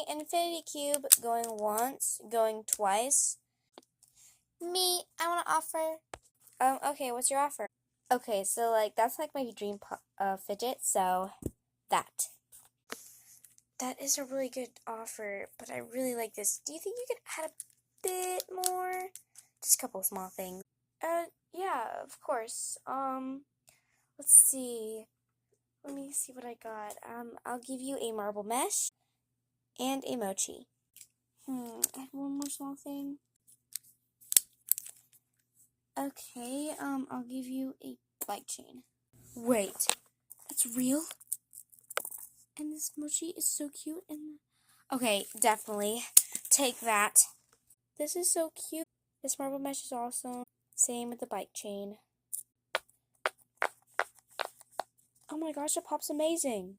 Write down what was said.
infinity cube going once, going twice. Me, I want to offer. Okay, what's your offer? Okay, so like that's like my dream fidget, so that. That is a really good offer, but I really like this. Do you think you could add a bit more? Just a couple of small things. Yeah, of course. Let's see. Let me see what I got. I'll give you a marble mesh and a mochi. Add one more small thing. Okay, I'll give you a bike chain. Wait, that's real? And this mochi is so cute and... Okay, definitely. Take that. This is so cute. This marble mesh is awesome. Same with the bike chain. Oh my gosh, it pops amazing.